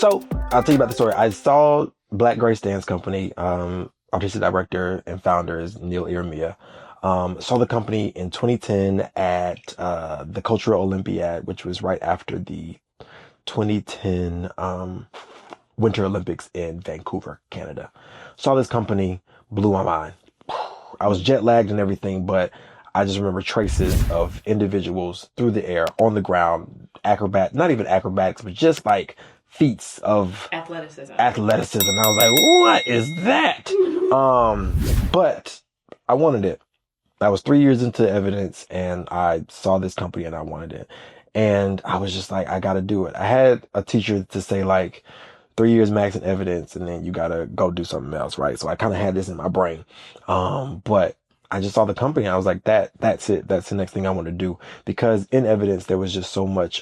So I'll tell you about the story. I saw Black Grace Dance Company. Artistic director and founder is Neil Irmia. Saw the company in 2010 at the Cultural Olympiad, which was right after the 2010 Winter Olympics in Vancouver, Canada. Saw this company, blew my mind. I was jet lagged and everything, but I just remember traces of individuals through the air, on the ground, not even acrobatics, but just like feats of athleticism. And I was like, what is that? But I wanted it. I was 3 years into evidence and I saw this company and I wanted it. And I was just like, I got to do it. I had a teacher to say like 3 years max in evidence and then you got to go do something else. Right. So I kind of had this in my brain. But I just saw the company. And I was like, that's it. That's the next thing I want to do, because in evidence, there was just so much,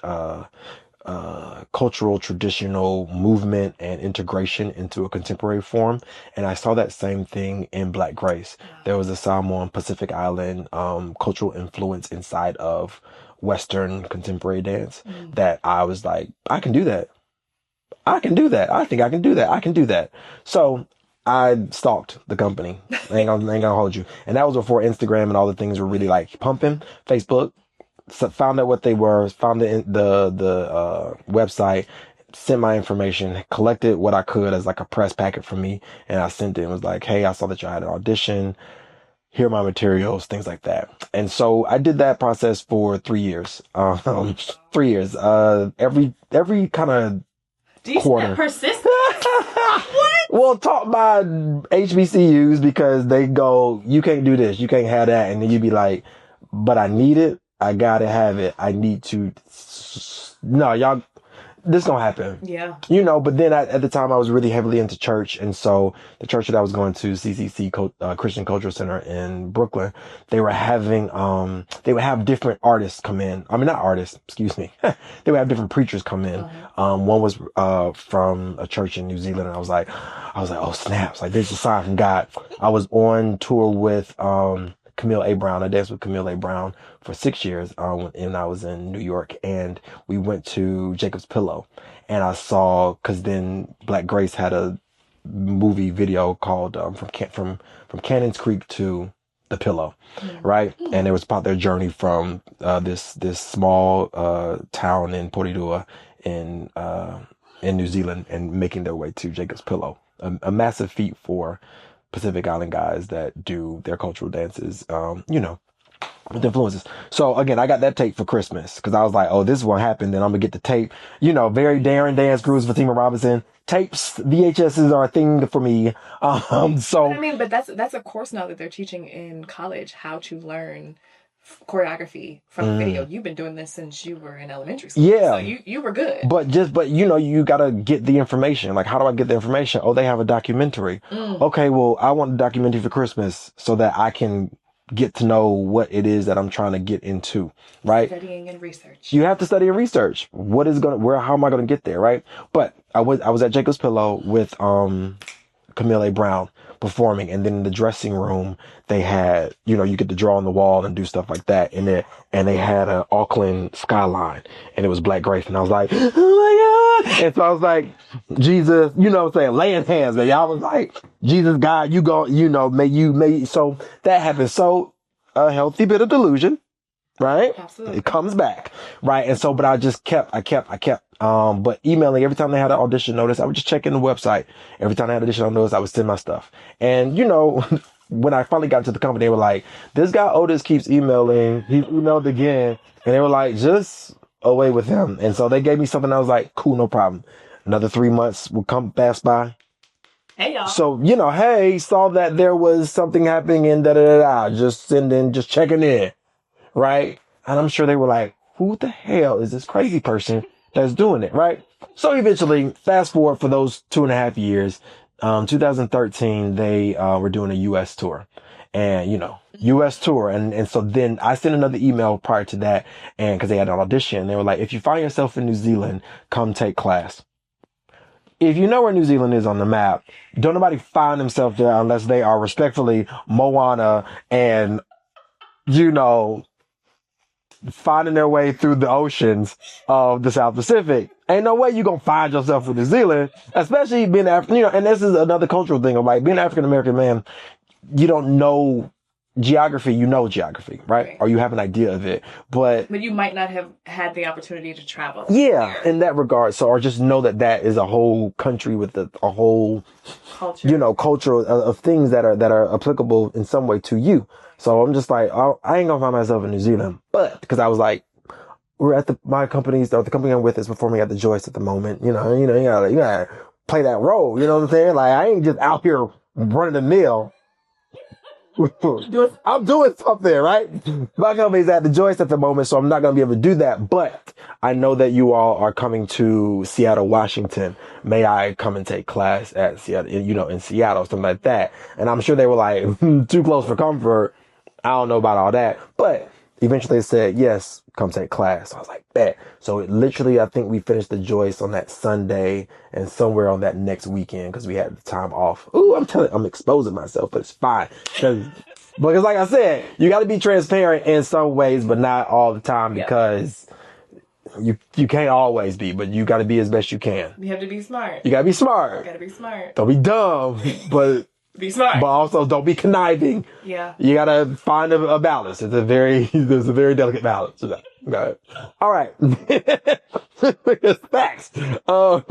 cultural, traditional movement and integration into a contemporary form. And I saw that same thing in Black Grace. There was a Samoan Pacific Island, cultural influence inside of Western contemporary dance that I was like, I can do that. I can do that. I think I can do that. I can do that. So I stalked the company. I ain't gonna hold you. And that was before Instagram and all the things were really like pumping. Facebook. So found out what they were, found the website, sent my information, collected what I could as like a press packet for me, and I sent it and was like, hey, I saw that you had an audition, here are my materials, things like that. And so I did that process for 3 years. 3 years. Every kind of quarter. Persistent. Well, taught by HBCUs, because they go, you can't do this, you can't have that, and then you be like, but I need it. I gotta have it. I need to. No, y'all, this gonna happen. Yeah. But then at the time I was really heavily into church. And so the church that I was going to, CCC, Christian Cultural Center in Brooklyn, they would have different artists come in. I mean, not artists, excuse me. They would have different preachers come in. One was, from a church in New Zealand. And I was like, oh snaps. Like, there's a sign from God. I was on tour with, Camille A. Brown. I danced with Camille A. Brown for 6 years, when I was in New York, and we went to Jacob's Pillow, and I saw, cause then Black Grace had a movie video called, from Cannons Creek to The Pillow, right? And it was about their journey from, this small, town in Porirua in New Zealand, and making their way to Jacob's Pillow, a massive feat for Pacific Island guys that do their cultural dances, with influences. So again, I got that tape for Christmas, because I was like, oh, this is what happened. Then I'm gonna get the tape, very daring dance grooves, Fatima Robinson. Tapes, VHSs are a thing for me. But that's a course now that they're teaching in college, how to learn choreography from video. You've been doing this since you were in elementary school. Yeah. So you were good. But you gotta get the information. Like, how do I get the information? Oh, they have a documentary. Okay, well, I want a documentary for Christmas so that I can get to know what it is that I'm trying to get into, right? Studying and research. You have to study and research. How am I gonna get there, right? But I was at Jacob's Pillow with Camille A. Brown performing, and then in the dressing room they had, you get to draw on the wall and do stuff like that, and they had an Auckland skyline, and it was Black Grace, and I was like, oh my God. And so I was like, Jesus, laying hands, man. I was like, Jesus, God, you go, may so that happened. So a healthy bit of delusion, right? Absolutely. It comes back, right? And so, but I just kept, but emailing every time they had an audition notice, I would just check in the website. Every time they had an audition notice, I would send my stuff. And, when I finally got to the company, they were like, this guy Otis keeps emailing. He's emailed again. And they were like, just away with him. And so they gave me something. I was like, cool, no problem. Another 3 months will come pass by. Hey, y'all. So, hey, saw that there was something happening in just checking in. Right. And I'm sure they were like, who the hell is this crazy person that's doing it, right? So eventually, fast forward for those 2.5 years, 2013, they were doing a U.S. tour, and U.S. tour, and so then I sent another email prior to that, and because they had an audition, they were like, if you find yourself in New Zealand, come take class. If you know where New Zealand is on the map, don't nobody find themselves there unless they are respectfully Moana and finding their way through the oceans of the South Pacific. Ain't no way you gonna find yourself in New Zealand, especially being African, and this is another cultural thing of like being an African-American man, you don't know geography, right? Or you have an idea of it, but you might not have had the opportunity to travel. Yeah, in that regard. So, or just know that is a whole country with a whole culture, culture of things that are applicable in some way to you. So I'm just like, I ain't gonna find myself in New Zealand, but because I was like, we're at the company I'm with is performing at the Joyce at the moment. You gotta play that role. You know what I'm saying? Like I ain't just out here running the mill. I'm doing something, right? My company's at the Joyce at the moment, so I'm not going to be able to do that. But I know that you all are coming to Seattle, Washington. May I come and take class at Seattle, in Seattle, something like that? And I'm sure they were like, too close for comfort. I don't know about all that. But eventually they said, yes, come take class. I was like, bet. So it literally, I think we finished the Joyce on that Sunday and somewhere on that next weekend because we had the time off. Ooh, I'm exposing myself, but it's fine. Because like I said, you got to be transparent in some ways, but not all the time because you can't always be, but you got to be as best you can. You have to be smart. You got to be smart. You got to be smart. Don't be dumb, but be smart. But also don't be conniving. Yeah. You got to find a balance. There's a very delicate balance. Okay. All right. Facts. So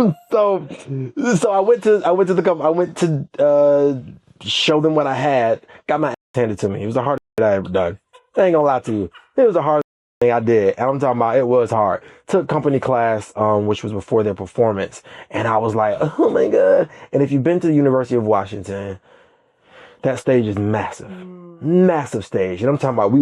I went to the company. I went to show them what I had. Got my ass handed to me. It was the hardest thing I ever done. I ain't gonna lie to you. It was the hardest thing I did. And I'm talking about it was hard. Took company class, which was before their performance, and I was like, oh my god. And if you've been to the University of Washington, that stage is massive. Massive stage. And I'm talking about we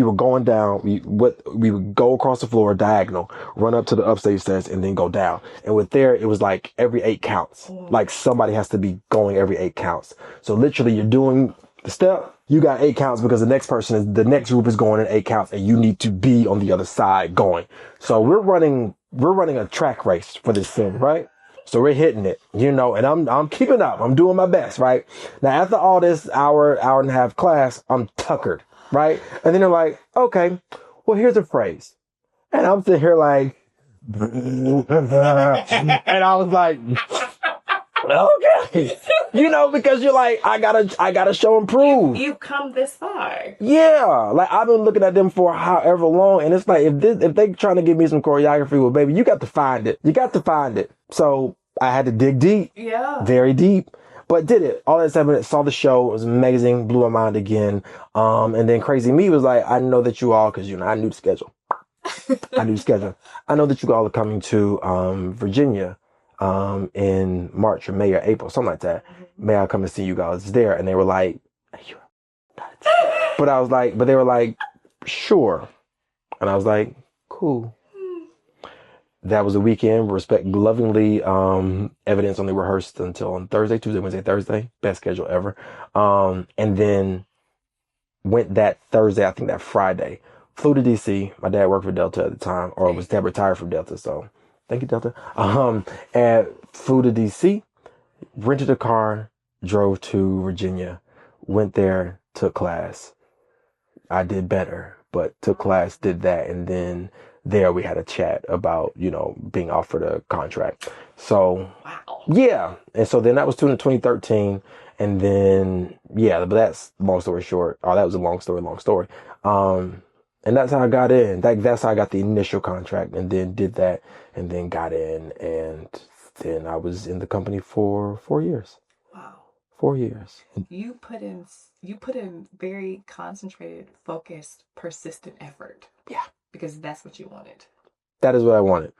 were going down, we would go across the floor diagonal, run up to the upstage steps and then go down. And with there, it was like every 8 counts. Like somebody has to be going every 8 counts. So literally you're doing the step, you got 8 counts because the next group is going in 8 counts and you need to be on the other side going. So we're running a track race for this thing, right? So we're hitting it, and I'm keeping up. I'm doing my best, right? Now, after all this hour and a half class, I'm tuckered, right? And then they're like, okay, well, here's a phrase. And I'm sitting here like, and I was like, okay, because you're like, I gotta show and prove. You've come this far. Yeah. Like I've been looking at them for however long. And it's like, if they trying to give me some choreography, well, baby, you got to find it. You got to find it. So I had to dig deep. Yeah. Very deep. But did it. All that 7 minutes, saw the show. It was amazing. Blew my mind again. And then Crazy Me was like, I know that you all, cause I knew the schedule. I know that you all are coming to, Virginia, in March or May or April, something like that. May I come and see you guys there? And they were like, but they were like, sure. And I was like, cool. That was a weekend. Lovingly, evidence only rehearsed until on Thursday, Tuesday, Wednesday, Thursday. Best schedule ever. And then went that Thursday, I think that Friday. Flew to DC. My dad worked for Delta at the time, or was retired from Delta. So thank you, Delta. And flew to DC, rented a car, drove to Virginia, went there, took class. I did better, but took class, did that, and then there we had a chat about, being offered a contract. So, wow. Yeah. And so then that was 2013. And then, yeah, but that's long story short. Oh, that was a long story. And that's how I got in. That's how I got the initial contract and then did that and then got in. And then I was in the company for 4 years. Wow. 4 years. You put in very concentrated, focused, persistent effort. Yeah. Because that's what you wanted. That is what I wanted.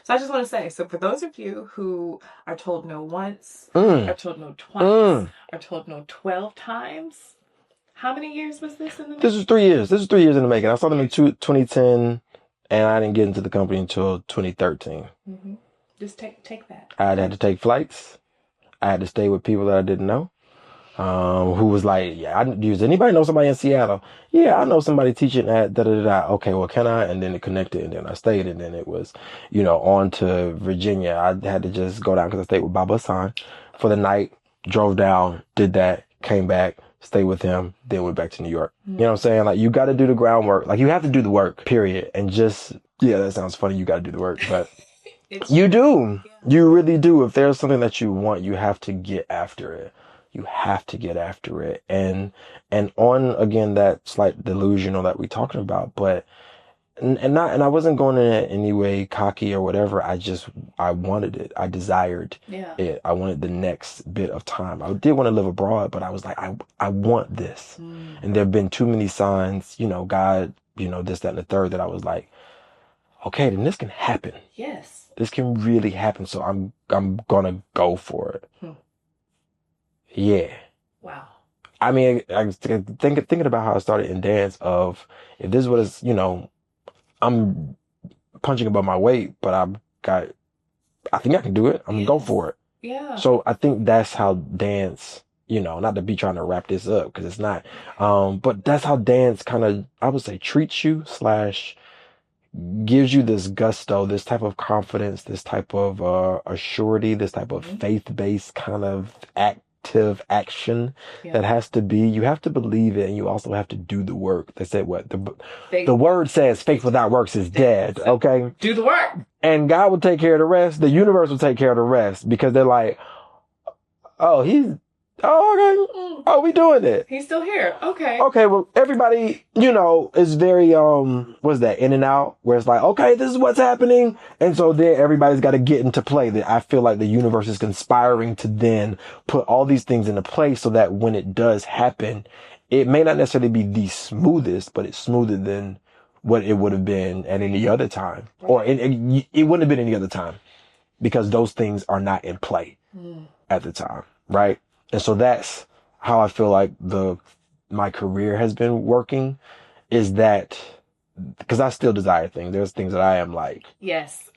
So I just want to say, so for those of you who are told no once, are told no twice, are told no 12 times, how many years was this in the making? This was 3 years. This was 3 years in the making. I started in 2010, and I didn't get into the company until 2013. Mm-hmm. Just take that. I had to take flights. I had to stay with people that I didn't know. Who was like, yeah, does anybody know somebody in Seattle? Yeah, I know somebody teaching at da-da-da-da. Okay, well, can I? And then it connected, and then I stayed, and then it was, on to Virginia. I had to just go down because I stayed with Baba Hassan for the night, drove down, did that, came back, stayed with him, then went back to New York. Mm-hmm. You know what I'm saying? Like, you got to do the groundwork. Like, you have to do the work, period. And just, yeah, that sounds funny. You got to do the work, but You do. You really do. If there's something that you want, you have to get after it. You have to get after it. And on again that slight delusional that we're talking about, but and I wasn't going in it any way cocky or whatever. I wanted it. I desired it. I wanted the next bit of time. I did want to live abroad, but I was like, I want this. And there have been too many signs, God, this, that, and the third, that I was like, okay, then this can happen. Yes. This can really happen. So I'm gonna go for it. Yeah. Wow. I mean, I was thinking about how I started in dance of, if this was, I'm punching above my weight, but I think I can do it. I'm gonna go for it. Yeah. So I think that's how dance, not to be trying to wrap this up, because it's not, but that's how dance kind of, I would say, treats you / gives you this gusto, this type of confidence, this type of assurity, this type of faith-based kind of active action that has to be, you have to believe it, and you also have to do the work. They said what? The word says faith without works is dead, okay? Do the work. And God will take care of the rest. The universe will take care of the rest, because they're like, oh, okay. Oh, we doing it. He's still here. Okay. Okay, well, everybody, is very, what's that, in and out, where it's like, okay, this is what's happening. And so then everybody's got to get into play. That I feel like the universe is conspiring to then put all these things into place so that when it does happen, it may not necessarily be the smoothest, but it's smoother than what it would have been at any other time. Or it wouldn't have been any other time, because those things are not in play at the time, right? And so that's how I feel like my career has been working, is that, because I still desire things. There's things that I am like, yes.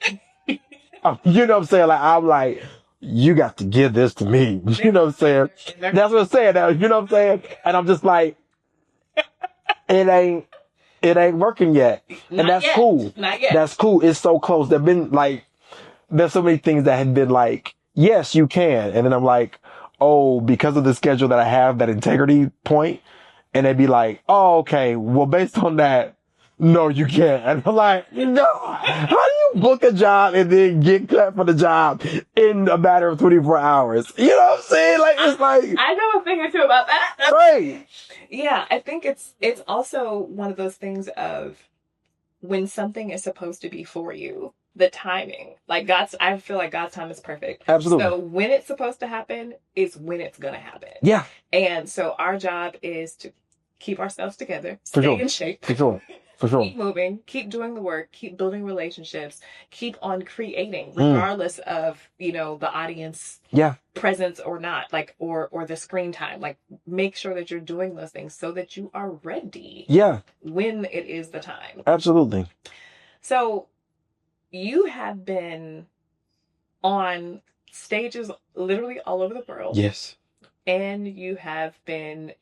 You know what I'm saying? Like, I'm like, you got to give this to me. You know what I'm saying? That's what I'm saying now. You know what I'm saying? And I'm just like, it ain't working yet. And that's cool. Not yet. That's cool. It's so close. There's so many things that have been like, yes, you can. And then I'm like, oh, because of the schedule that I have, that integrity point, and they'd be like, oh, okay, well, based on that, no, you can't. And I'm like, no, how do you book a job and then get cut for the job in a matter of 24 hours? You know what I'm saying? Like, it's like, I know a thing or two about that. Right. Yeah, I think it's also one of those things of, when something is supposed to be for you, the timing, like I feel like God's time is perfect. Absolutely. So when it's supposed to happen is when it's going to happen. Yeah. And so our job is to keep ourselves together, stay in shape. For sure. Keep moving, keep doing the work, keep building relationships, keep on creating, regardless of, the audience presence or not, like, or the screen time. Like, make sure that you're doing those things so that you are ready when it is the time. Absolutely. So you have been on stages literally all over the world. Yes. And you have been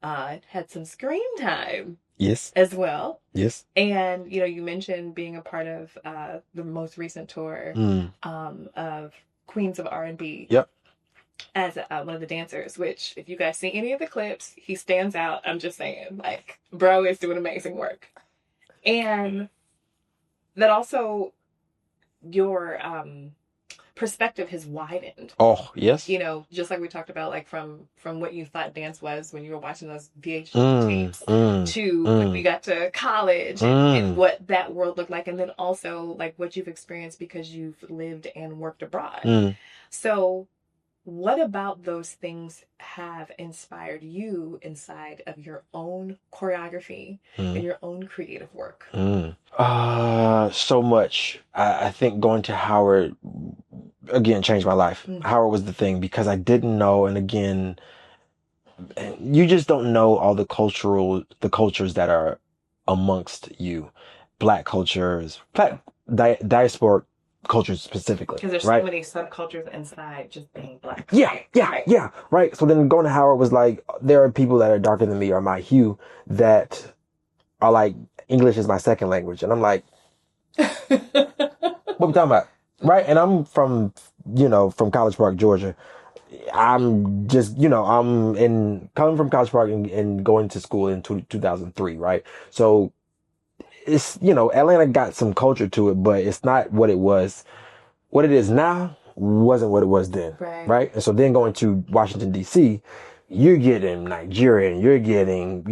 had some screen time. Yes. As well. Yes. And, you mentioned being a part of the most recent tour of Queens of R&B. Yep. As one of the dancers, which, if you guys see any of the clips, he stands out. I'm just saying, like, bro is doing amazing work. And that also, your perspective has widened. Oh, yes. Just like we talked about, like, from what you thought dance was when you were watching those VH tapes to when we got to college and what that world looked like, and then also like what you've experienced because you've lived and worked abroad. So what about those things have inspired you inside of your own choreography and your own creative work? So much. I think going to Howard again changed my life. Howard was the thing, because I didn't know, and again, you just don't know all the cultures that are amongst you. Black cultures, diasporic cultures specifically. Because there's so many subcultures inside just being black. Yeah. Right. So then going to Howard was like, there are people that are darker than me or my hue that are like, English is my second language. And I'm like, what we talking about? Right. And I'm from College Park, Georgia. I'm just, I'm coming from College Park and going to school in 2003. Right. So it's, Atlanta got some culture to it, but it's not what it was. What it is now wasn't what it was then. Right. And so then going to Washington, D.C., you're getting Nigerian, you're getting,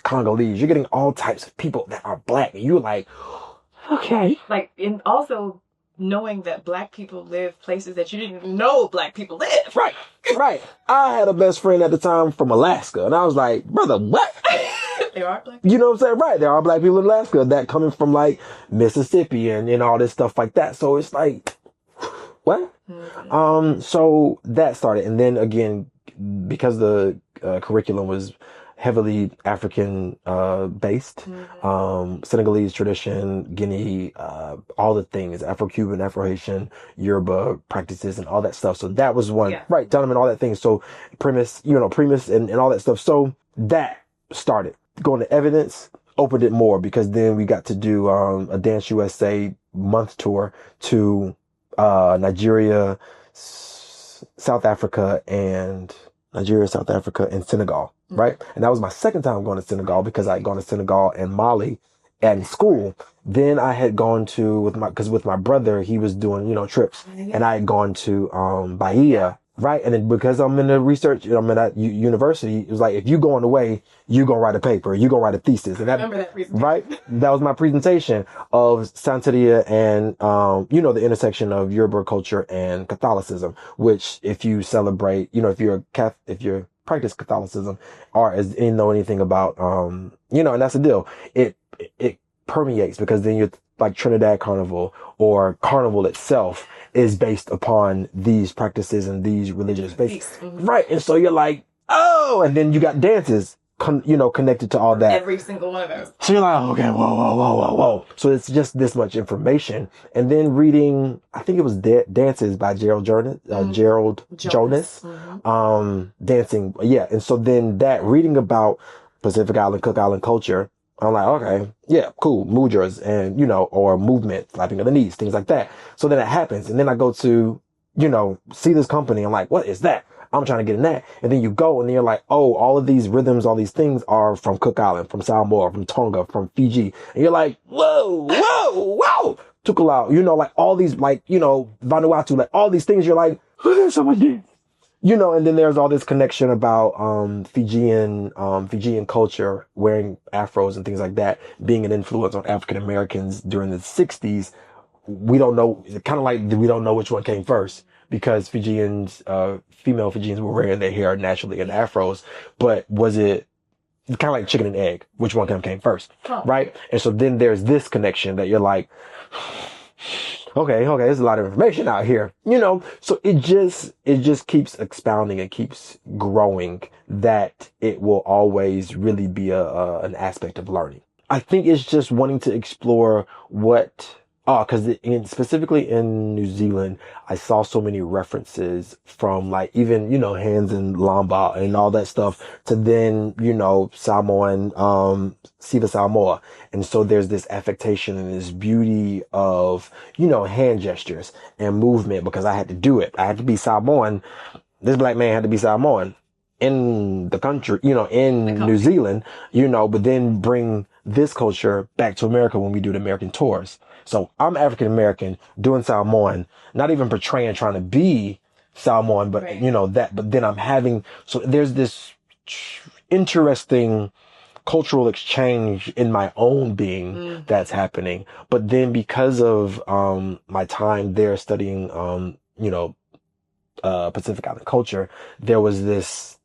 Congolese, you're getting all types of people that are black. And you're like, okay. Like, and also knowing that black people live places that you didn't know black people live. Right. Right. I had a best friend at the time from Alaska, and I was like, brother, what? There are black people. You know what I'm saying? Right. There are black people in Alaska that coming from like Mississippi and all this stuff like that. So it's like, what? Mm-hmm. So that started. And then again, because the curriculum was heavily African based, Senegalese tradition, Guinea, all the things, Afro-Cuban, Afro-Haitian, Yoruba practices and all that stuff. So that was one, right, Donovan, all that thing. So premise and all that stuff. So that started. Going to evidence opened it more because then we got to do a Dance USA month tour to Nigeria, South Africa, and Senegal, right? And that was my second time going to Senegal because I had gone to Senegal and Mali in school. Then I had gone to, with my brother, he was doing, trips, and I had gone to Bahia, right? And then because I'm in the research, I'm in that university, it was like, if you going away, you gonna write a paper, you gonna write a thesis. And I remember that presentation. Right? That was my presentation of Santeria and, the intersection of Yoruba culture and Catholicism, which if you celebrate, if you're practice Catholicism or know anything about, and that's the deal. It permeates because then you're like Trinidad Carnival or Carnival itself is based upon these practices and these religious bases. Mm-hmm. Right. And so you're like, oh, and then you got dances, connected to all that. Every single one of those. So you're like, okay, whoa. So it's just this much information. And then reading, I think it was Dances by Gerald Jonas, Mm-hmm. Dancing. Yeah. And so then that reading about Pacific Island, Cook Island culture, I'm like, okay, yeah, cool. Mudras and, or movement, slapping of the knees, things like that. So then it happens. And then I go to, see this company. I'm like, what is that? I'm trying to get in that. And then you go and you're like, oh, all of these rhythms, all these things are from Cook Island, from Samoa, from Tonga, from Fiji. And you're like, whoa. Tukalau, like all these, like, Vanuatu, like all these things. You're like, who is someone did? And then there's all this connection about Fijian culture, wearing afros and things like that, being an influence on African Americans during the 60s. We don't know, kind of like we don't know which one came first because female Fijians were wearing their hair naturally in afros, but was it kind of like chicken and egg? Which one came first, right? And so then there's this connection that you're like, okay, there's a lot of information out here, so it just keeps expounding and keeps growing that it will always really be an aspect of learning. I think it's just wanting to explore because specifically in New Zealand, I saw so many references from like even, hands and lamba and all that stuff to then, Samoan, Siva Samoa. And so there's this affectation and this beauty of, hand gestures and movement because I had to do it. I had to be Samoan. This black man had to be Samoan in the country, in New Zealand, but then bring this culture back to America when we do the American tours. So I'm African American doing Samoan, not even portraying trying to be Samoan, but right. But then so there's this interesting cultural exchange in my own being that's happening. But then because of my time there studying Pacific Island culture, there was this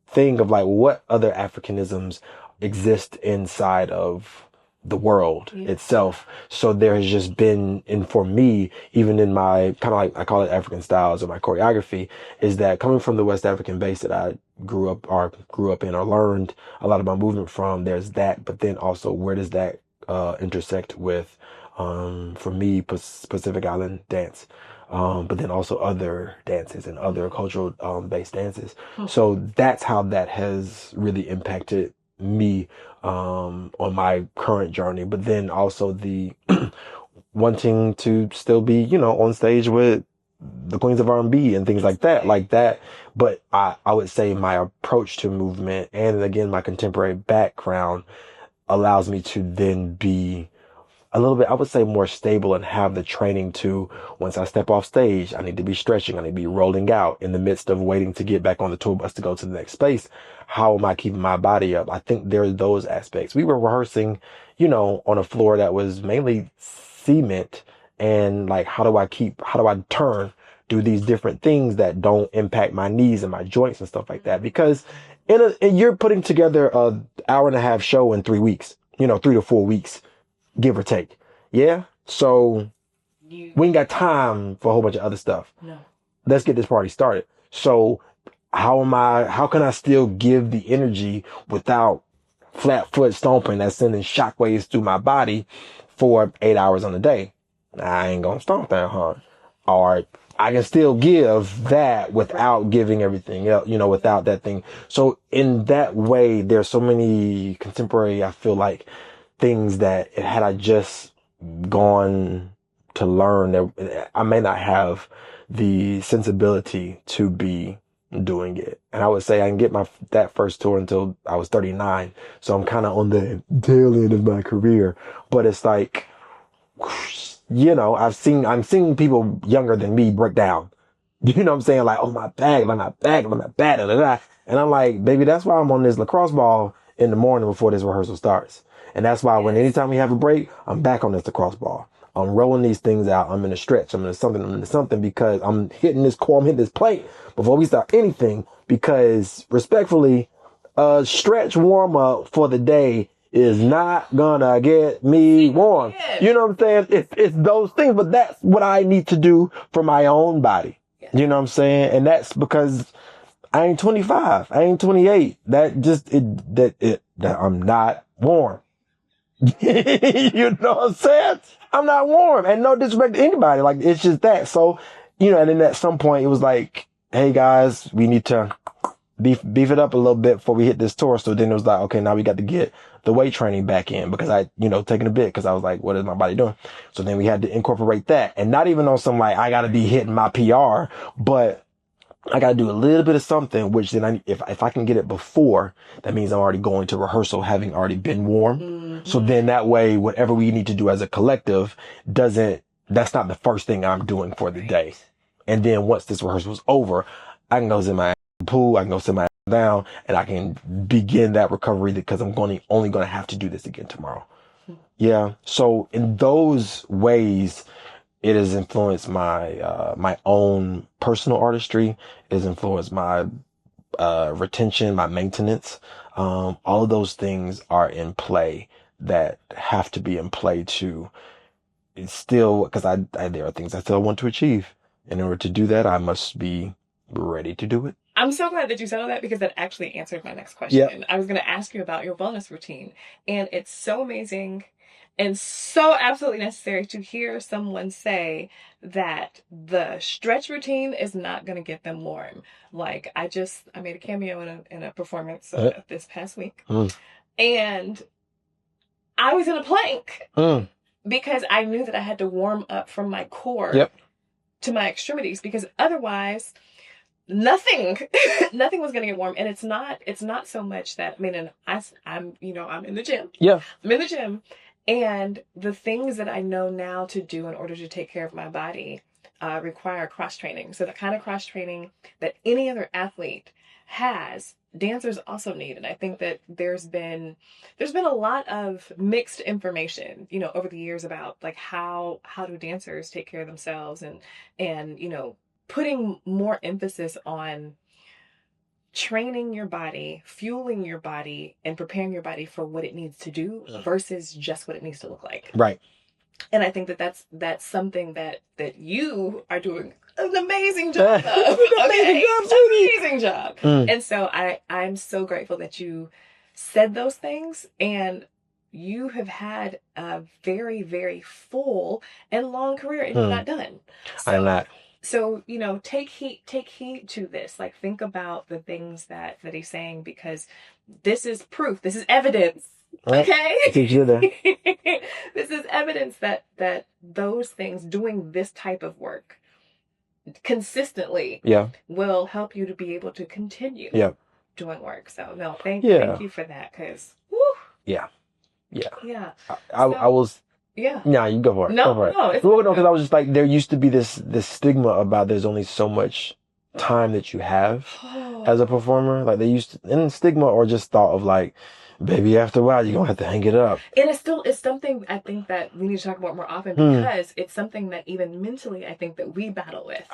thing of like what other Africanisms exist inside of the world itself. So there has just been, and for me, even in my kind of like, I call it African styles or my choreography, is that coming from the West African base that I grew up in or learned a lot of my movement from, there's that, but then also where does that intersect with, for me, Pacific Island dance, but then also other dances and other cultural based dances. So that's how that has really impacted me on my current journey, but then also the wanting to still be, on stage with the Queens of R&B and things like that. But I would say my approach to movement and again, my contemporary background allows me to then be a little bit, I would say, more stable and have the training to, once I step off stage, I need to be stretching. I need to be rolling out in the midst of waiting to get back on the tour bus to go to the next space. How am I keeping my body up? I think there are those aspects. We were rehearsing, on a floor that was mainly cement, and like, how do I turn, do these different things that don't impact my knees and my joints and stuff like that? Because you're putting together a hour and a half show in 3 weeks, 3 to 4 weeks, give or take. Yeah. So we ain't got time for a whole bunch of other stuff. No. Let's get this party started. So how can I still give the energy without flat foot stomping that's sending shockwaves through my body for 8 hours on a day? I ain't gonna stomp that hard. Or I can still give that without giving everything else, without that thing. So in that way, there's so many contemporary, I feel like, things that had I just gone to learn, that I may not have the sensibility to be doing it. And I would say I can get that first tour until I was 39. So I'm kind of on the tail end of my career, but it's like, I'm seeing people younger than me break down. You know what I'm saying? Like, oh, my back, like my back, like my back, da, da, da. And I'm like, baby, that's why I'm on this lacrosse ball in the morning before this rehearsal starts. And that's why anytime we have a break, I'm back on this lacrosse ball. I'm rolling these things out. I'm in a stretch. I'm into something because I'm hitting this core. I'm hitting this plate before we start anything, because respectfully, a stretch warm up for the day is not gonna get me warm. You know what I'm saying? It's those things, but that's what I need to do for my own body. You know what I'm saying? And that's because I ain't 25. I ain't 28. That I'm not warm. You know what I'm saying? I'm not warm, and no disrespect to anybody. Like, it's just that. So, and then at some point it was like, hey guys, we need to beef it up a little bit before we hit this tour. So then it was like, okay, now we got to get the weight training back in, because I, taking a bit, because I was like, what is my body doing? So then we had to incorporate that, and not even on some like, I got to be hitting my PR, but I got to do a little bit of something, which then if I can get it before, that means I'm already going to rehearsal having already been warm. Mm-hmm. So then that way, whatever we need to do as a collective that's not the first thing I'm doing for the day. And then once this rehearsal is over, I can go sit my pool, I can go sit my down, and I can begin that recovery, because I'm only going to have to do this again tomorrow. Yeah. So in those ways, it has influenced my my own personal artistry. It has influenced my retention, my maintenance. All of those things are in play, that have to be in play to still, because there are things I still want to achieve. In order to do that, I must be ready to do it. I'm so glad that you said all that, because that actually answered my next question. Yep. I was going to ask you about your wellness routine, and it's so amazing and so absolutely necessary to hear someone say that the stretch routine is not going to get them warm. Like, I made a cameo in a performance this past week, and I was in a plank because I knew that I had to warm up from my core to my extremities, because otherwise nothing was going to get warm. And it's not so much that, and I'm in the gym. Yeah. I'm in the gym. And the things that I know now to do in order to take care of my body require cross training. So the kind of cross training that any other athlete has, dancers also need. And I think that there's been a lot of mixed information, over the years about like how do dancers take care of themselves, and putting more emphasis on training your body, fueling your body, and preparing your body for what it needs to do versus just what it needs to look like. Right. And I think that that's something that you are doing an amazing job of. Amazing job. And so I'm so grateful that you said those things, and you have had a very, very full and long career, and you're not done. So, I'm not. So, take heed to this. Like, think about the things that he's saying, because this is proof. This is evidence. Okay? This is evidence that those things, doing this type of work consistently, will help you to be able to continue doing work. So, no, thank you for that, because, whew. Yeah. Yeah. Yeah. I was. Yeah. Nah, you go for it. Go No, for it. no, it's Well, no, because I was just like, there used to be this stigma about there's only so much time that you have as a performer. Like they used to, and stigma or just thought of like, baby, after a while you're gonna have to hang it up. And it's something I think that we need to talk about more often because it's something that even mentally I think that we battle with.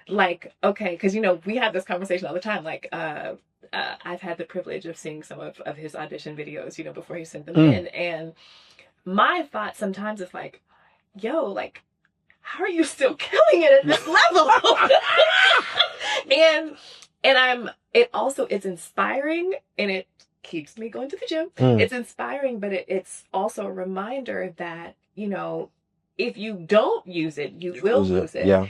Like, okay, because we have this conversation all the time. Like, I've had the privilege of seeing some of his audition videos, before he sent them in, and my thought sometimes is like, yo, like, how are you still killing it at this level? It's inspiring and it keeps me going to the gym. It's inspiring, but it's also a reminder that, if you don't use it, you will lose it. Yeah.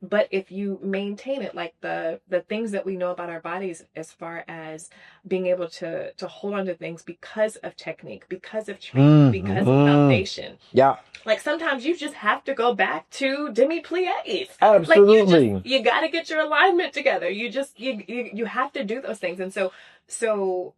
But if you maintain it, like the things that we know about our bodies as far as being able to hold on to things because of technique, because of training, because of foundation. Yeah. Like sometimes you just have to go back to demi-plies. Absolutely. Like you got to get your alignment together. You have to do those things. And so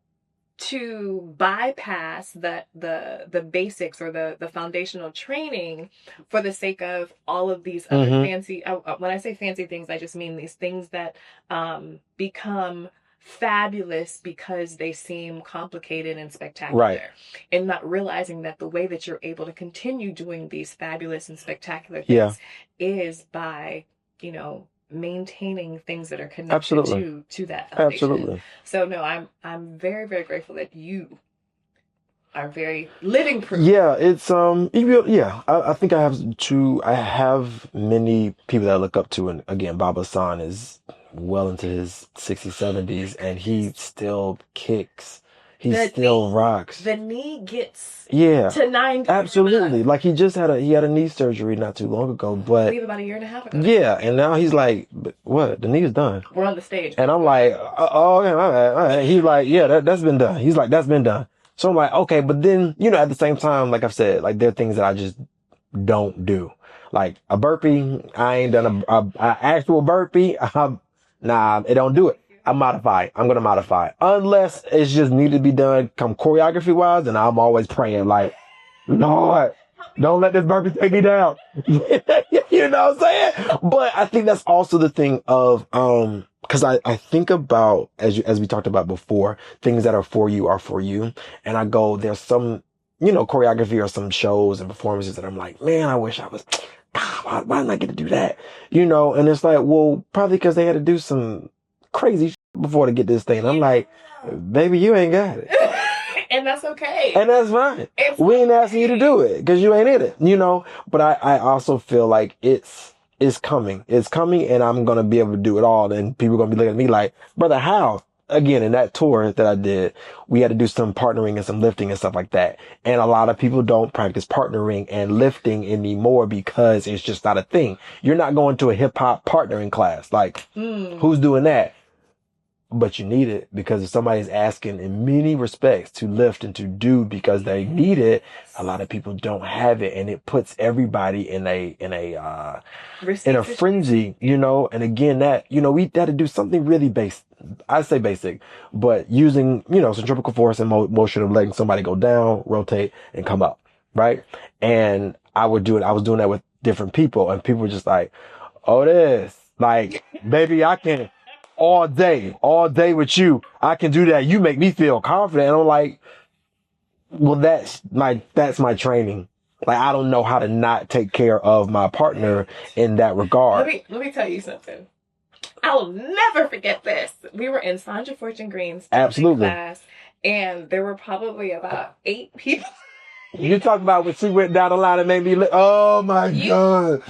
to bypass the basics or the foundational training for the sake of all of these other fancy, when I say fancy things, I just mean these things that become fabulous because they seem complicated and spectacular. Right. And not realizing that the way that you're able to continue doing these fabulous and spectacular things is by, maintaining things that are connected to that foundation. Absolutely. So no, I'm very, very grateful that you are very living proof. Yeah, it's I think I have many people that I look up to, and again, Baba-san is well into his 60s, 70s, and he still kicks. He still rocks. The knee gets to 90. Absolutely. Like he had a knee surgery not too long ago, but I believe about a year and a half ago. Yeah, and now he's like, what? The knee is done. We're on the stage. And I'm like, oh yeah, all right. He's like, yeah, that's been done. He's like, that's been done. So I'm like, okay, but then, at the same time, like I've said, like there are things that I just don't do. Like a burpee, I ain't done a actual burpee. Nah, it don't do it. I'm going to modify it. Unless it's just needed to be done choreography wise, and I'm always praying like, Lord, don't let this burpee take me down. You know what I'm saying? But I think that's also the thing of, cause I think about, as we talked about before, things that are for you. And I go, there's some, choreography or some shows and performances that I'm like, man, I wish I was, why didn't I get to do that? And it's like, well, probably because they had to do some crazy shit before to get this thing. I'm like, baby, you ain't got it. And that's okay. And that's fine. We ain't asking you to do it because you ain't in it, But I also feel like it's coming. It's coming, and I'm going to be able to do it all. And people are going to be looking at me like, brother, how? Again, in that tour that I did, we had to do some partnering and some lifting and stuff like that. And a lot of people don't practice partnering and lifting anymore because it's just not a thing. You're not going to a hip hop partnering class. Like, who's doing that? But you need it because if somebody's asking in many respects to lift and to do because they need it, a lot of people don't have it, and it puts everybody in a frenzy, And again, that, we had to do something really basic. I say basic, but using, centrifugal force and motion of letting somebody go down, rotate, and come up, right? And I was doing that with different people, and people were just like, oh, this, like, baby, I can. All day with you. I can do that. You make me feel confident. And I'm like, well, that's my training. Like, I don't know how to not take care of my partner in that regard. Let me tell you something. I will never forget this. We were in Sandra Fortune Green's class, and there were probably about 8 people. You talk about when she went down the line and made me look. Oh my God.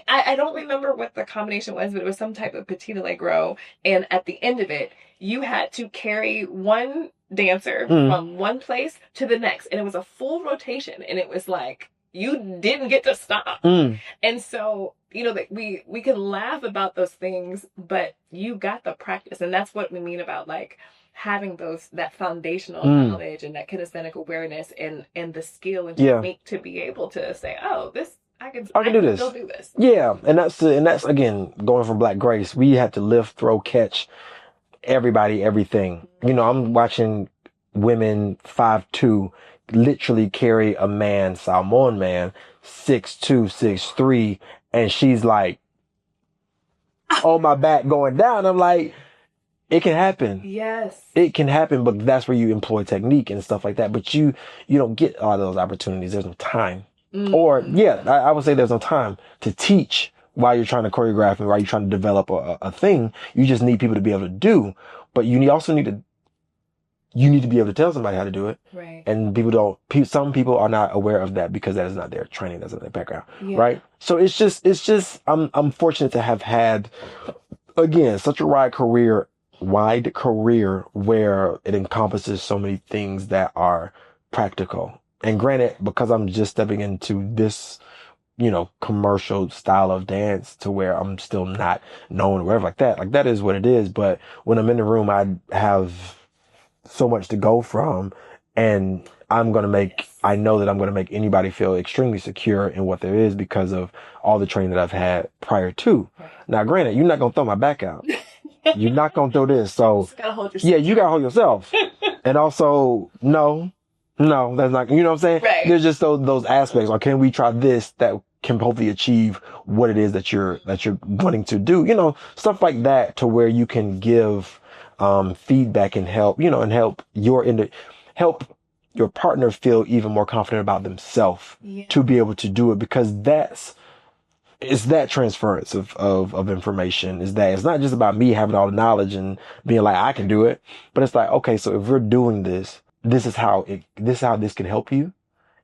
I don't remember what the combination was, but it was some type of petit allegro. And at the end of it, you had to carry one dancer from one place to the next. And it was a full rotation. And it was like, you didn't get to stop. And so, we can laugh about those things, but you got the practice. And that's what we mean about like, having that foundational knowledge and that kinesthetic awareness and the skill and technique to be able to say, oh, this I can do this. Still do this. Yeah, and that's again going from Black Grace. We had to lift, throw, catch, everybody, everything. I'm watching women 5'2" literally carry a man, Salmon man, 6'2", 6'3", and she's like on my back going down. I'm like, it can happen. Yes. It can happen, but that's where you employ technique and stuff like that. But you don't get a lot of those opportunities. There's no time. Or, yeah, I would say there's no time to teach while you're trying to choreograph and while you're trying to develop a thing. You just need people to be able to do. But also need to be able to tell somebody how to do it. Right. And some people are not aware of that because that is not their training. That's not their background. Yeah. Right. So it's just, I'm fortunate to have had, again, such a wide career where it encompasses so many things that are practical. And granted, because I'm just stepping into this, commercial style of dance to where I'm still not known or whatever like that is what it is. But when I'm in the room, I have so much to go from, and I know that I'm going to make anybody feel extremely secure in what there is because of all the training that I've had prior to. Now, granted, you're not going to throw my back out. You're not going to throw this. So, yeah, you got to hold yourself. And also, no, that's not, you know what I'm saying? Right. There's just those aspects. Or can we try this that can hopefully achieve what it is that you're wanting to do? Stuff like that, to where you can give feedback and help, and help your partner feel even more confident about themselves to be able to do it, because it's that transference of information. Is that it's not just about me having all the knowledge and being like, I can do it, but it's like, okay, so if we're doing this, this is how this can help you,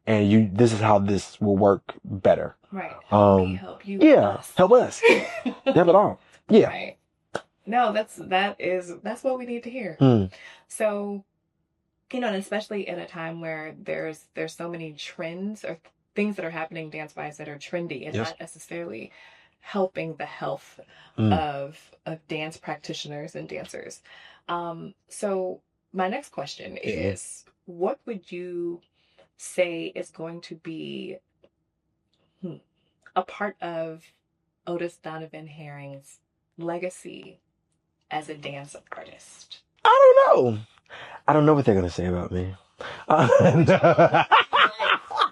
and this is how this will work better. Right. Help you. Yeah. Help us. Help it all. Yeah. Right. No, that's what we need to hear. So, and especially in a time where there's so many trends or things that are happening dance-wise that are trendy and not necessarily helping the health of dance practitioners and dancers. So my next question is, what would you say is going to be a part of Otis Donovan Herring's legacy as a dance artist? I don't know what they're gonna say about me. What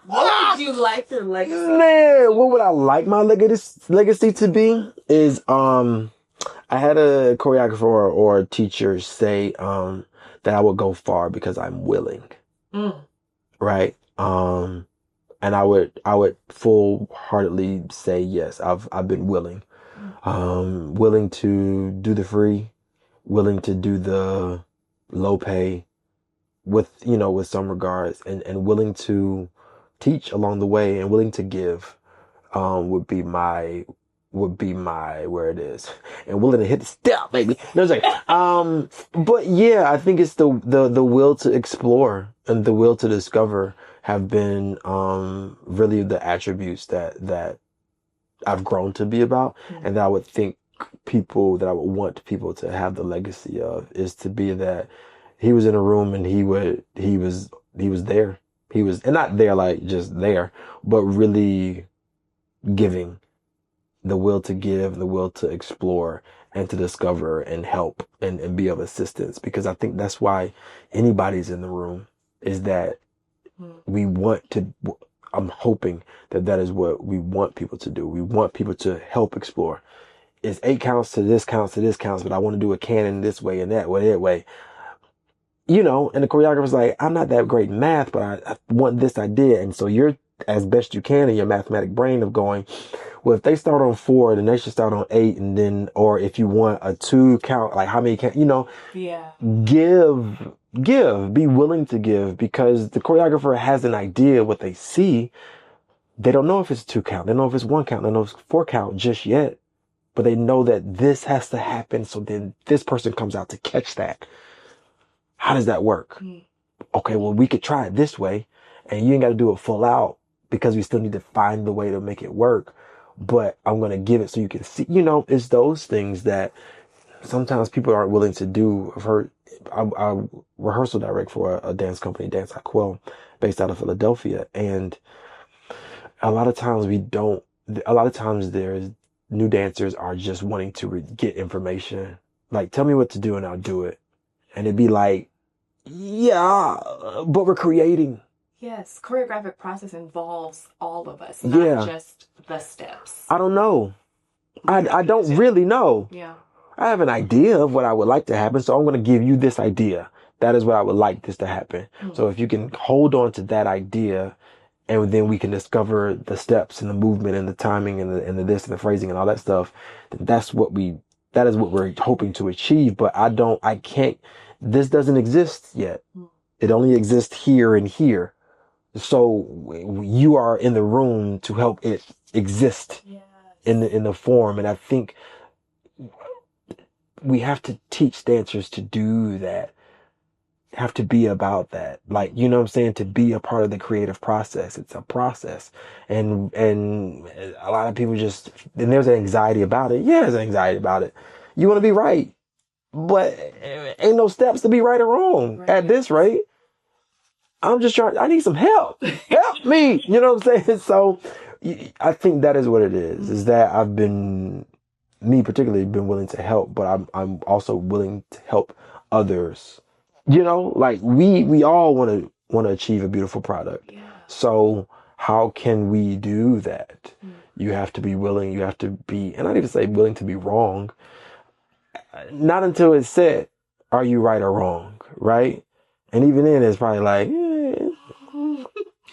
would you like your legacy? Man, what would I like my legacy to be is I had a choreographer or a teacher say that I would go far because I'm willing. Right? And I would full-heartedly say yes, I've been willing. Willing to do the free, willing to do the low pay with some regards, and willing to teach along the way, and willing to give would be my where it is, and willing to hit the step, baby. No, it's like, but yeah, I think it's the will to explore and the will to discover have been really the attributes that I've grown to be about, and that I would want people to have the legacy of, is to be that he was in a room and he was there. He was, and not there like just there, but really giving, the will to give, the will to explore and to discover and help and be of assistance. Because I think that's why anybody's in the room, is that I'm hoping that is what we want people to do. We want people to help explore. It's 8 counts to this counts to this counts, but I want to do a canon this way and that way. And the choreographer's like, I'm not that great in math, but I want this idea. And so you're, as best you can in your mathematic brain, of going, well, if they start on 4, then they should start on 8. And then, or if you want a 2 count, like how many count, be willing to give, because the choreographer has an idea what they see. They don't know if it's 2 count. They don't know if it's 1 count. They don't know if it's 4 count just yet, but they know that this has to happen. So then this person comes out to catch that. How does that work? Okay, well, we could try it this way, and you ain't got to do it full out, because we still need to find the way to make it work. But I'm going to give it so you can see, it's those things that sometimes people aren't willing to do. I rehearsal direct for a dance company, Dance I Quell, based out of Philadelphia. And a lot of times there's new dancers are just wanting to get information. Like, tell me what to do and I'll do it. And it'd be like, yeah, but we're creating. Yes, choreographic process involves all of us, not just the steps. I don't know. I don't really know. Yeah. I have an idea of what I would like to happen, so I'm going to give you this idea. That is what I would like this to happen. So if you can hold on to that idea, and then we can discover the steps and the movement and the timing and the this and the phrasing and all that stuff, then that is what we're hoping to achieve. But this doesn't exist yet. It only exists here and here. So you are in the room to help it exist in the form. And I think we have to teach dancers to do that, have to be about that. Like, you know what I'm saying? To be a part of the creative process. It's a process. And a lot of people and there's an anxiety about it. Yeah, there's an anxiety about it. You want to be right, but ain't no steps to be right or wrong at this rate. I'm just I need some help. Help me. You know what I'm saying? So I think that is what it is that me particularly been willing to help, but I'm also willing to help others. You know, like we all want to achieve a beautiful product. Yeah. So how can we do that? You have to be willing. You have to be, and I need to say willing to be wrong. Not until it's said, are you right or wrong? Right? And even then it's probably like,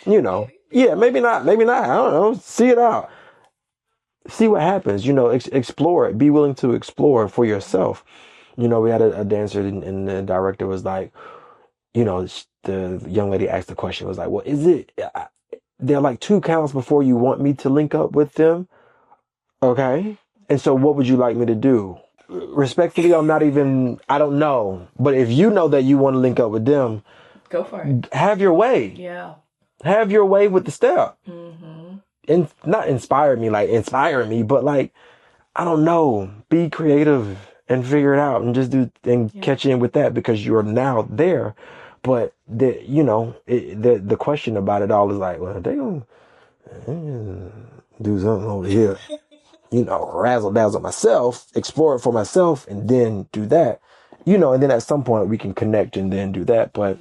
you know, yeah, maybe not. I don't know. See it out. See what happens, you know, explore it. Be willing to explore for yourself. You know, we had a dancer and the director was like, you know, the young lady asked the question, was like, well, they're like 2 counts before you want me to link up with them? Okay. And so what would you like me to do? Respectfully, I don't know. But if you know that you want to link up with them, go for it. Have your way. Yeah. Have your way with the step. And not inspire me, but like, I don't know, be creative and figure it out and just catch in with that because you're now there. But the question about it all is like, well, they gonna do something over here, you know, razzle dazzle myself, explore it for myself, and then do that, you know, and then at some point we can connect and then do that. But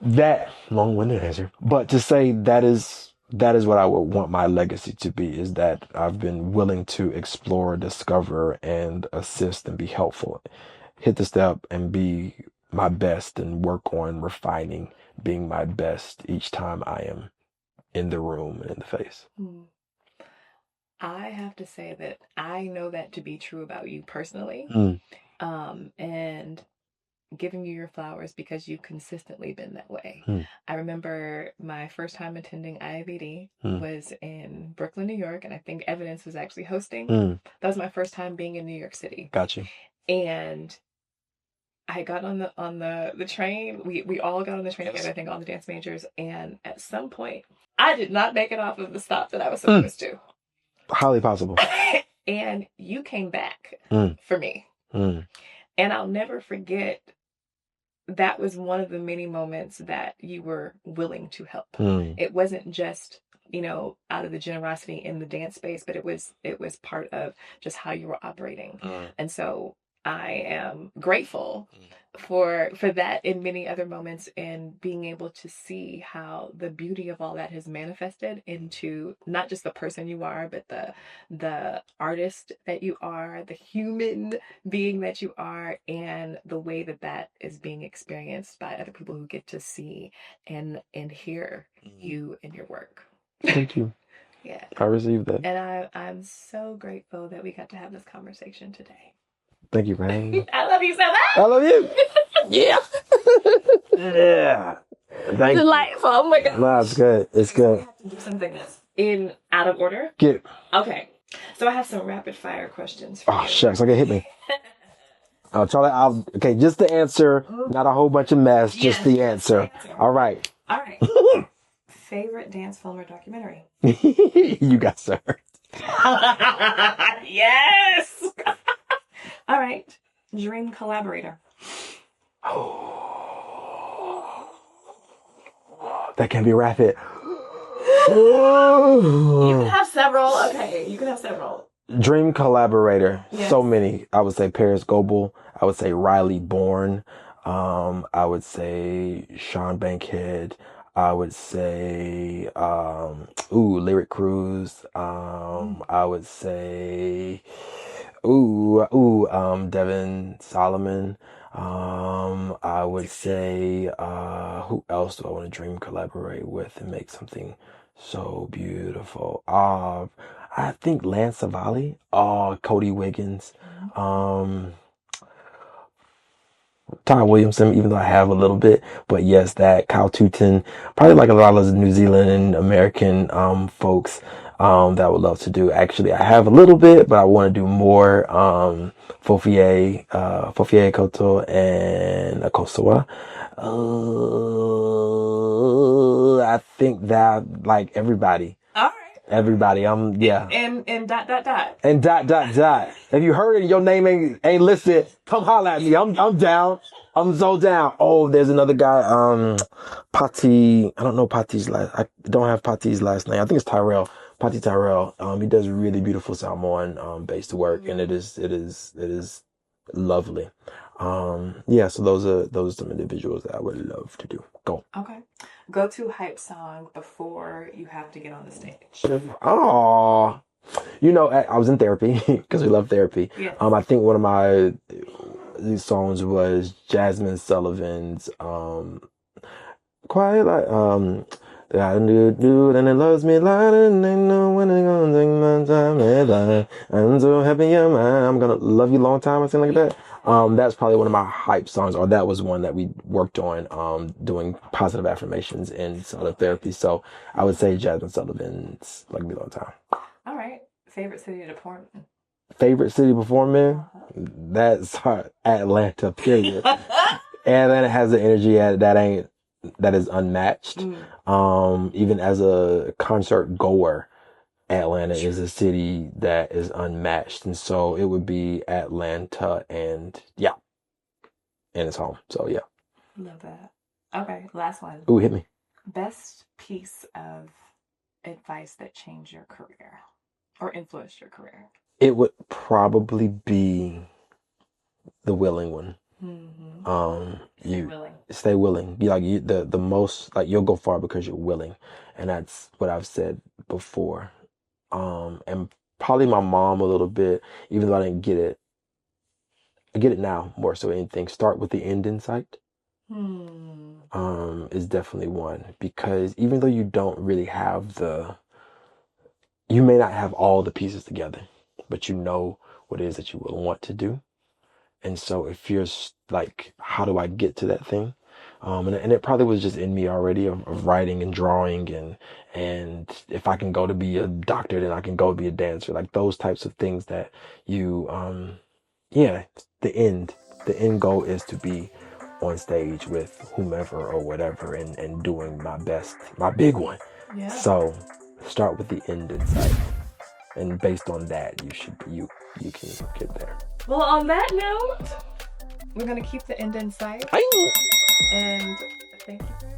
that long-winded answer, but to say that is what I would want my legacy to be, is that I've been willing to explore, discover, and assist and be helpful. Hit the step and be my best and work on refining being my best each time I am in the room and in the face. I have to say that I know that to be true about you personally. And giving you your flowers because you've consistently been that way. I remember my first time attending IABD was in Brooklyn, New York, and I think Evidence was actually hosting. That was my first time being in New York City. Gotcha. And I got on the train. We all got on the train together, I think all the dance majors, and at some point I did not make it off of the stop that I was supposed to. Highly possible. And you came back for me. And I'll never forget, that was one of the many moments that you were willing to help. It wasn't just, you know, out of the generosity in the dance space, but it was part of just how you were operating. And so I am grateful for that in many other moments, and being able to see how the beauty of all that has manifested into not just the person you are, but the artist that you are, the human being that you are, and the way that is being experienced by other people who get to see and hear you and your work. Thank you. Yeah. I received that. And I'm so grateful that we got to have this conversation today. Thank you for having me. I love you so much. I love you. Yeah. Yeah. Thank Delightful. Oh my God. No, it's good. It's good. I have to do something that's in out of order. Get it. Okay. So I have some rapid fire questions for you. Shucks. Okay, hit me. I'll try to, okay, just the answer, not a whole bunch of mess, just the answer. All right. All right. Favorite dance film or documentary? You got served. Yes. All right. Dream collaborator. That can be rapid. You can have several. Okay, you can have several. Dream collaborator. Yes. So many. I would say Paris Goebel. I would say Riley Bourne. I would say Sean Bankhead. I would say, Lyric Cruise. I would say, Devin Solomon. I would say, who else do I want to dream collaborate with and make something so beautiful? I think Lance Savali, Cody Wiggins, Ty Williamson, even though I have a little bit, but yes, that Kyle Tootin, probably like a lot of New Zealand and American folks that I would love to do. Actually, I have a little bit, but I want to do more. Fofie Koto and Akosawa. I think that like everybody. All right. Everybody, yeah. And dot dot dot. And dot dot dot. If you heard it, your name ain't listed, come holler at me. I'm down. I'm so down. Oh, there's another guy, Pati. I don't know Pati's last. I don't have Pati's last name. I think it's Tyrell. Pati Tyrell. He does really beautiful Samoan based work, and it is lovely. Yeah. So those are some individuals that I would love to do. Go. Okay. Go to hype song before you have to get on the stage. Oh, I was in therapy because we love therapy. Yes. I think one of these songs was Jasmine Sullivan's Quiet Like I do and it loves me loud and they know when they're gonna take my time. I'm so happy I'm mine. I'm gonna love you long time or something like that. That's probably one of my hype songs, or that was one that we worked on doing positive affirmations in Southern therapy. So I would say Jasmine Sullivan's Like Me Long Time. All right. Favorite city to perform in? Favorite city to perform in? That's Atlanta, period. Atlanta has the energy that is unmatched. Even as a concert goer, Atlanta is a city that is unmatched. And so it would be Atlanta and it's home. So yeah. Love that. Okay, last one. Ooh, hit me. Best piece of advice that changed your career or influenced your career? It would probably be the willing one. Stay willing. Be like the most, like, you'll go far because you're willing, and that's what I've said before. And probably my mom a little bit, even though I didn't get it. I get it now more so than anything. Start with the end in sight. Is definitely one, because even though you don't really have you may not have all the pieces together, but you know what it is that you will want to do. And so if you're like, how do I get to that thing? And it probably was just in me already of writing and drawing, and if I can go to be a doctor, then I can go be a dancer, like those types of things that you, the end goal is to be on stage with whomever or whatever and doing my best, my big one. Yeah. So start with the end in sight, and based on that, you can get there. Well, on that note, we're going to keep the end in sight. And thank you very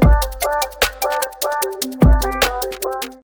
much.